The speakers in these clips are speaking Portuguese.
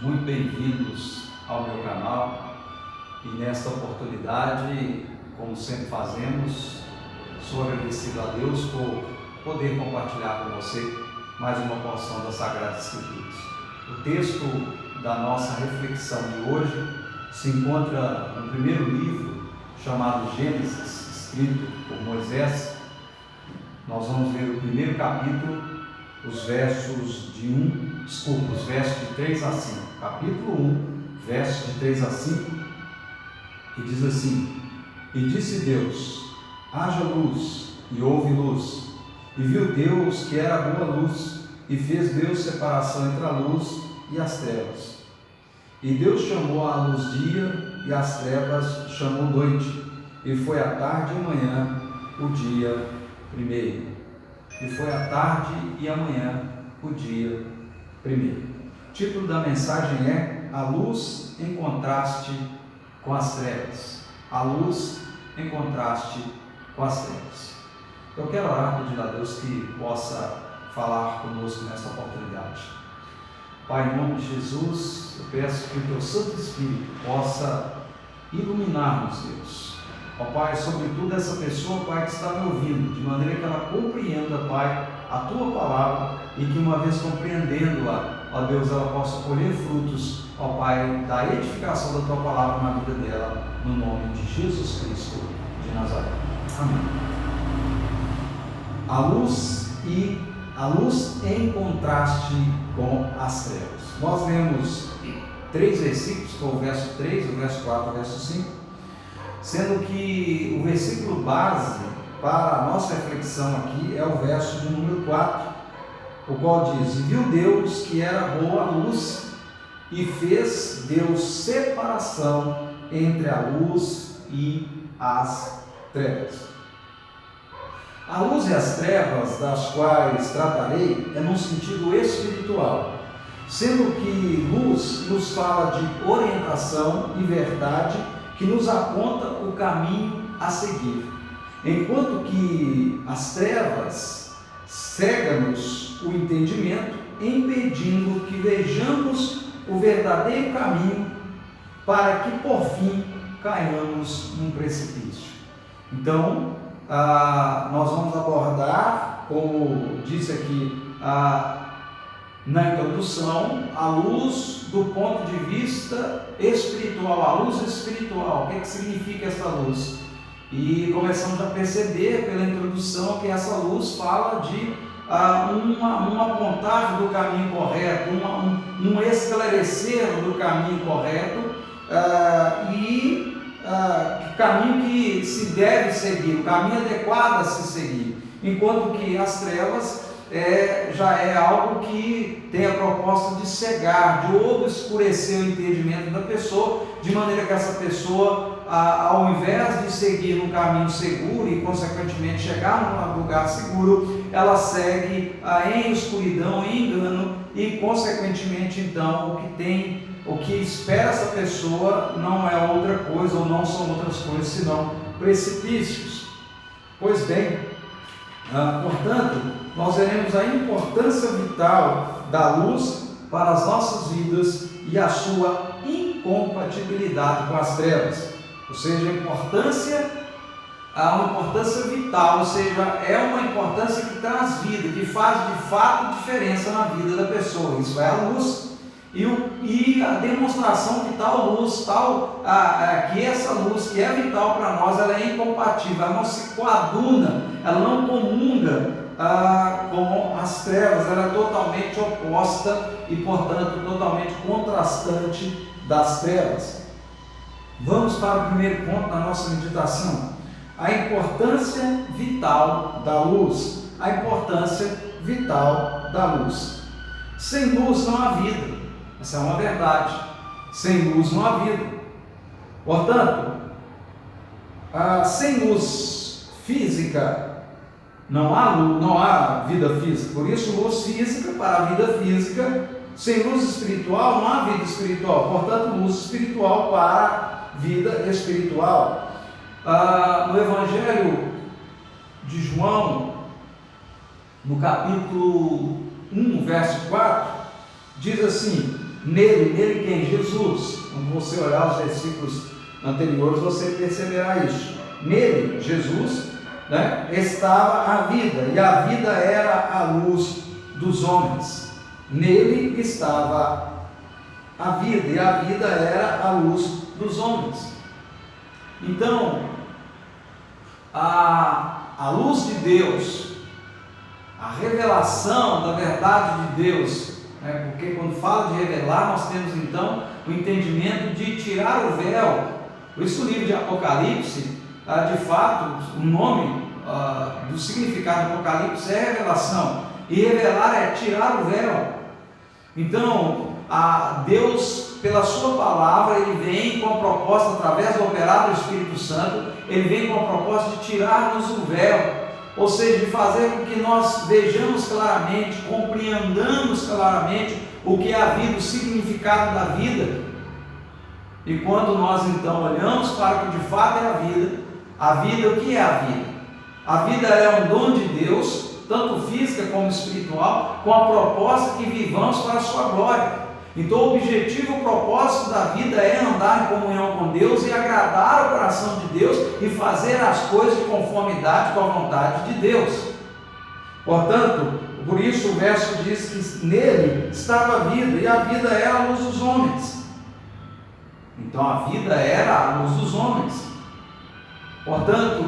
muito bem-vindos ao meu canal e nesta oportunidade, como sempre fazemos, sou agradecido a Deus por poder compartilhar com você mais uma porção das Sagradas Escrituras. O texto da nossa reflexão de hoje se encontra no primeiro livro chamado Gênesis, escrito por Moisés. Nós vamos ler o primeiro capítulo, os versos de 3 a 5. Capítulo 1, versos de 3 a 5, que diz assim: E disse Deus: haja luz, e houve luz. E viu Deus que era boa luz, e fez Deus separação entre a luz e as trevas. E Deus chamou a luz dia, e as trevas chamou noite. E foi a tarde e amanhã o dia primeiro. E foi a tarde e amanhã o dia primeiro. O título da mensagem é A Luz em Contraste com as Trevas. A luz em contraste com as trevas. Eu quero orar pedindo a Deus que possa falar conosco nesta oportunidade. Pai, em nome de Jesus, eu peço que o Teu Santo Espírito possa iluminar-nos, Deus. Ó Pai, sobretudo essa pessoa, Pai, que está me ouvindo, de maneira que ela compreenda, Pai, a Tua palavra e que uma vez compreendendo-a, ó Deus, ela possa colher frutos, ó Pai, da edificação da Tua palavra na vida dela, no nome de Jesus Cristo de Nazaré. Amém. A luz em contraste com as trevas. Nós lemos 3 versículos, que é o verso 3, o verso 4 e o verso 5, sendo que o versículo base para a nossa reflexão aqui é o verso de número 4, o qual diz: E viu Deus que era boa a luz, e fez Deus separação entre a luz e as trevas. A luz e as trevas, das quais tratarei, é num sentido espiritual, sendo que luz nos fala de orientação e verdade, que nos aponta o caminho a seguir, enquanto que as trevas cegam-nos o entendimento, impedindo que vejamos o verdadeiro caminho, para que por fim caiamos num precipício. Então, nós vamos abordar, como disse aqui na introdução, a luz do ponto de vista espiritual, a luz espiritual. O que significa essa luz? E começamos a perceber pela introdução que essa luz fala de um apontar do caminho correto, um esclarecer do caminho correto, caminho que se deve seguir, o caminho adequado a se seguir, enquanto que as trevas já é algo que tem a proposta de cegar, de obscurecer o entendimento da pessoa, de maneira que essa pessoa, ao invés de seguir um caminho seguro e consequentemente chegar num lugar seguro, ela segue em escuridão, em engano, e consequentemente então o que espera essa pessoa não é outra coisa, ou não são outras coisas senão precipícios. Pois bem, portanto, nós veremos a importância vital da luz para as nossas vidas e a sua incompatibilidade com as trevas. Ou seja, uma importância vital, ou seja, é uma importância que traz vida, que faz de fato diferença na vida da pessoa. Isso é a luz. E a demonstração que tal luz, que essa luz que é vital para nós, ela é incompatível, ela não se coaduna, ela não comunga com as trevas, ela é totalmente oposta e, portanto, totalmente contrastante das trevas. Vamos para o primeiro ponto da nossa meditação: a importância vital da luz. A importância vital da luz. Sem luz não há vida. Essa é uma verdade. Sem luz não há vida. Portanto, sem luz física não há vida física. Por isso, luz física para a vida física. Sem luz espiritual não há vida espiritual. Portanto, luz espiritual para a vida espiritual. No Evangelho de João, no capítulo 1, verso 4, diz assim: Nele quem? Jesus. Quando você olhar os versículos anteriores, você perceberá isso. Nele, Jesus, né, estava a vida, e a vida era a luz dos homens. Nele estava a vida, e a vida era a luz dos homens. Então, a luz de Deus, a revelação da verdade de Deus, né, porque quando fala de revelar, nós temos então o entendimento de tirar o véu. Por isso o livro de Apocalipse, de fato, o nome do significado do Apocalipse é revelação, e revelar é tirar o véu. Então, Deus, pela sua palavra, Ele vem com a proposta, através do operar do Espírito Santo, Ele vem com a proposta de tirar-nos o véu, ou seja, de fazer com que nós vejamos claramente, compreendamos claramente o que é a vida, o significado da vida. E quando nós então olhamos para o que de fato é a vida, o que é a vida? A vida é um dom de Deus, tanto física como espiritual, com a proposta que vivamos para a sua glória. Então o objetivo, o propósito da vida é andar em comunhão com Deus e agradar o coração de Deus e fazer as coisas de conformidade com a vontade de Deus. Portanto, por isso o verso diz que nele estava a vida, e a vida era a luz dos homens. Então a vida era a luz dos homens. Portanto,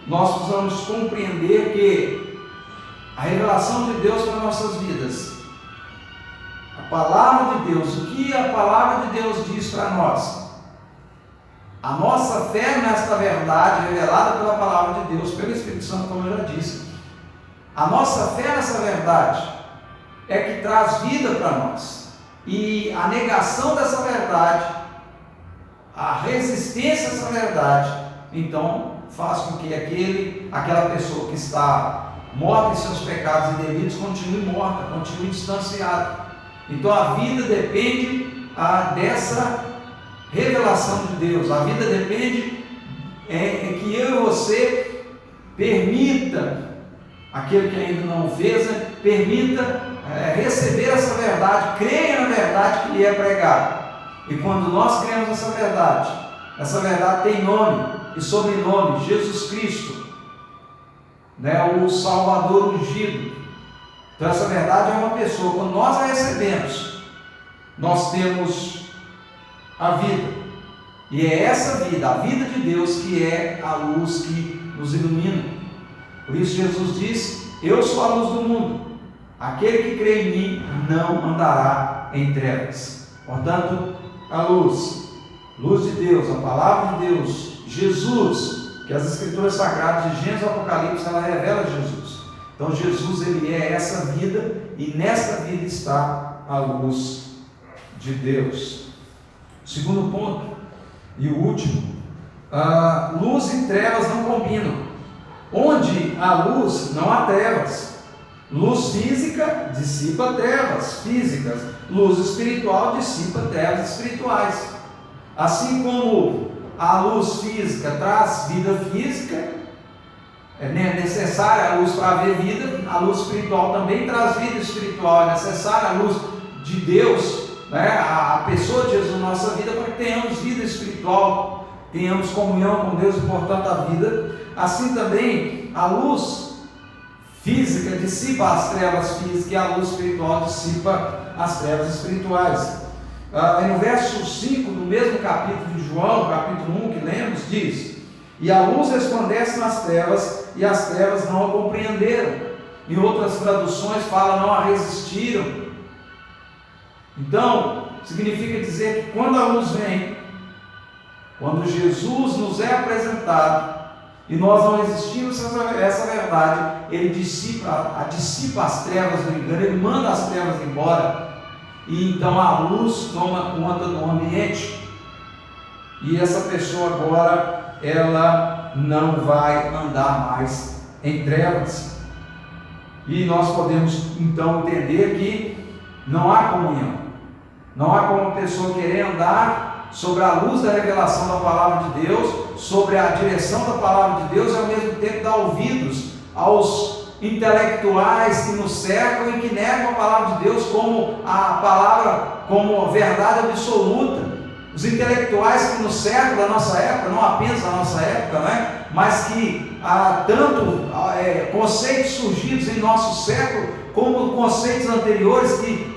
nós precisamos compreender que a revelação de Deus para nossas vidas, a palavra de Deus, o que a palavra de Deus diz para nós, a nossa fé nesta verdade revelada pela palavra de Deus, pelo Espírito Santo, como eu já disse, a nossa fé nessa verdade é que traz vida para nós, e a negação dessa verdade, a resistência a essa verdade, então faz com que aquela pessoa que está morta em seus pecados e delitos continue morta, continue distanciada. Então a vida depende dessa revelação de Deus. A vida depende que eu e você permita, aquele que ainda não fez, permita receber essa verdade, creia na verdade que lhe é pregada. E quando nós cremos essa verdade tem nome e sobrenome, Jesus Cristo, né, o Salvador ungido. Então essa verdade é uma pessoa. Quando nós a recebemos, nós temos a vida, e é essa vida, a vida de Deus, que é a luz que nos ilumina. Por isso Jesus diz: eu sou a luz do mundo, aquele que crê em mim não andará em trevas. Portanto, a luz de Deus, a palavra de Deus, Jesus, que as Escrituras Sagradas de Gênesis e Apocalipse, ela revela Jesus. Então Jesus, ele é essa vida, e nessa vida está a luz de Deus. Segundo ponto, e o último, luz e trevas não combinam. Onde há luz, não há trevas. Luz física dissipa trevas físicas, luz espiritual dissipa trevas espirituais. Assim como a luz física traz vida física, é necessária a luz para haver vida, a luz espiritual também traz vida espiritual, é necessária a luz de Deus, né, a pessoa de Jesus na nossa vida, para que tenhamos vida espiritual, tenhamos comunhão com Deus e portanto a vida. Assim também a luz física dissipa as trevas físicas, e a luz espiritual dissipa as trevas espirituais. No verso 5 do mesmo capítulo de João, capítulo 1 que lemos, diz: e a luz resplandece nas trevas, e as trevas não a compreenderam. Em outras traduções fala: não a resistiram. Então significa dizer que quando a luz vem, quando Jesus nos é apresentado, e nós não resistimos a essa verdade, ele dissipa as trevas do engano, ele manda as trevas embora, e então a luz toma conta do ambiente, e essa pessoa agora, ela não vai andar mais em trevas. E nós podemos então entender que não há comunhão, não há como a pessoa querer andar sobre a luz da revelação da palavra de Deus, sobre a direção da palavra de Deus, e ao mesmo tempo dar ouvidos aos intelectuais que nos cercam e que negam a palavra de Deus como a palavra, como verdade absoluta. Os intelectuais que no século da nossa época, não apenas da nossa época, né, mas que há tanto conceitos surgidos em nosso século, como conceitos anteriores que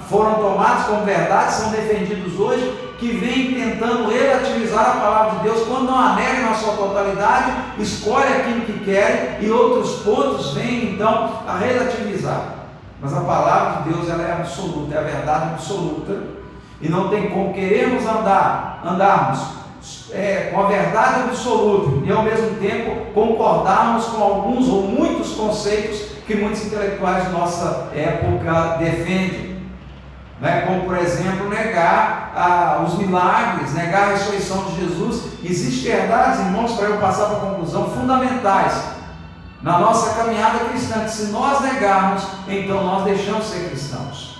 foram tomados como verdade, são defendidos hoje, que vem tentando relativizar a palavra de Deus, quando não a negam na sua totalidade, escolhe aquilo que querem, e outros pontos vêm então a relativizar. Mas a palavra de Deus, ela é absoluta, é a verdade absoluta, e não tem como queremos andarmos com a verdade absoluta e ao mesmo tempo concordarmos com alguns ou muitos conceitos que muitos intelectuais de nossa época defendem, né? Como por exemplo negar os milagres, negar a ressurreição de Jesus. Existem verdades, irmãos, para eu passar para a conclusão, fundamentais na nossa caminhada cristã, que se nós negarmos, então nós deixamos de ser cristãos.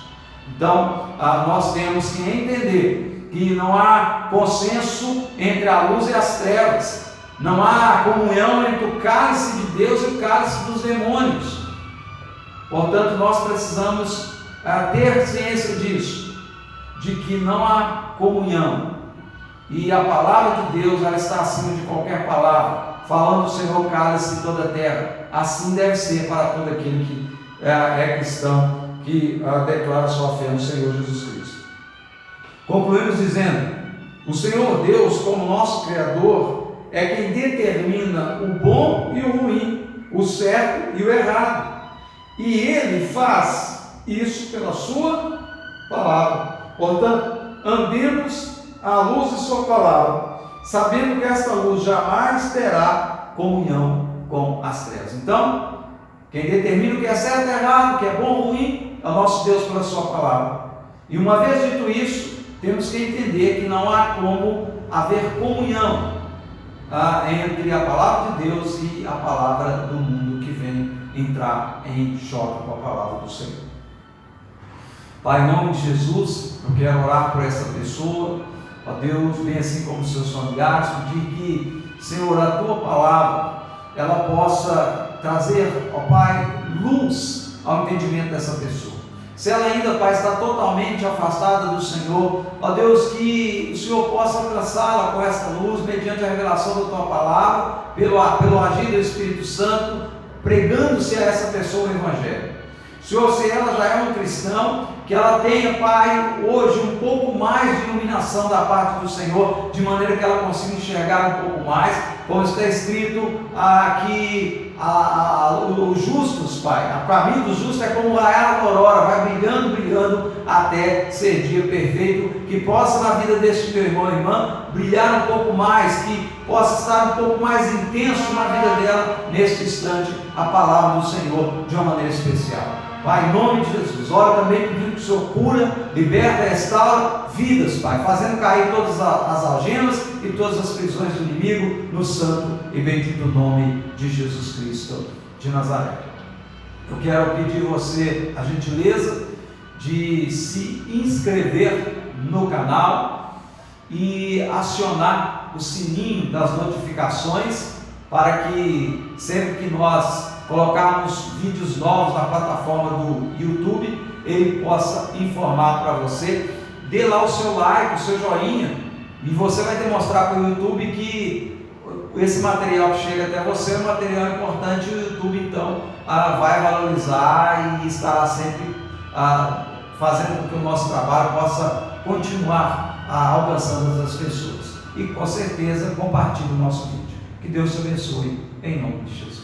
Então nós temos que entender que não há consenso entre a luz e as trevas, não há comunhão entre o cálice de Deus e o cálice dos demônios. Portanto, nós precisamos ter ciência disso, de que não há comunhão, e a palavra de Deus, ela está acima de qualquer palavra. Falando do Senhor cálice de toda a terra, assim deve ser para todo aquele que é cristão, que declara sua fé no Senhor Jesus Cristo. Concluímos dizendo: o Senhor Deus, como nosso Criador, é quem determina o bom e o ruim, o certo e o errado, e Ele faz isso pela sua palavra. Portanto, andemos à luz de sua palavra, sabendo que esta luz jamais terá comunhão com as trevas. Então, quem determina o que é certo e errado, o que é bom ou ruim, é o nosso Deus pela sua palavra. E uma vez dito isso, temos que entender que não há como haver comunhão entre a palavra de Deus e a palavra do mundo que vem entrar em choque com a palavra do Senhor. Pai, em nome de Jesus, eu quero orar por essa pessoa. Ó Deus, bem assim como os seus familiares, pedir que, Senhor, a tua palavra, ela possa trazer, ó Pai, luz ao entendimento dessa pessoa. Se ela ainda, Pai, está totalmente afastada do Senhor, ó Deus, que o Senhor possa alcançá-la com esta luz, mediante a revelação da tua palavra, pelo agir do Espírito Santo, pregando-se a essa pessoa o Evangelho. Senhor, se ela já é um cristão, que ela tenha, Pai, hoje um pouco mais de iluminação da parte do Senhor, de maneira que ela consiga enxergar um pouco mais, como está escrito aqui, os justos, Pai, o caminho dos justos é como raiar da aurora, vai brilhando, brilhando, até ser dia perfeito, que possa na vida deste meu irmão e irmã, brilhar um pouco mais, que possa estar um pouco mais intenso na vida dela, neste instante, a palavra do Senhor, de uma maneira especial. Pai, em nome de Jesus, ora também pedindo que o Senhor cura, liberta e restaura vidas, Pai, fazendo cair todas as algemas e todas as prisões do inimigo, no santo e bendito nome de Jesus Cristo de Nazaré. Eu quero pedir a você a gentileza de se inscrever no canal e acionar o sininho das notificações, para que sempre que nós colocarmos vídeos novos na plataforma do YouTube, ele possa informar para você. Dê lá o seu like, o seu joinha, e você vai demonstrar para o YouTube que esse material que chega até você é um material importante, e o YouTube então vai valorizar e estará sempre fazendo com que o nosso trabalho possa continuar alcançando as pessoas. E com certeza compartilhe o nosso vídeo. Que Deus te abençoe, em nome de Jesus.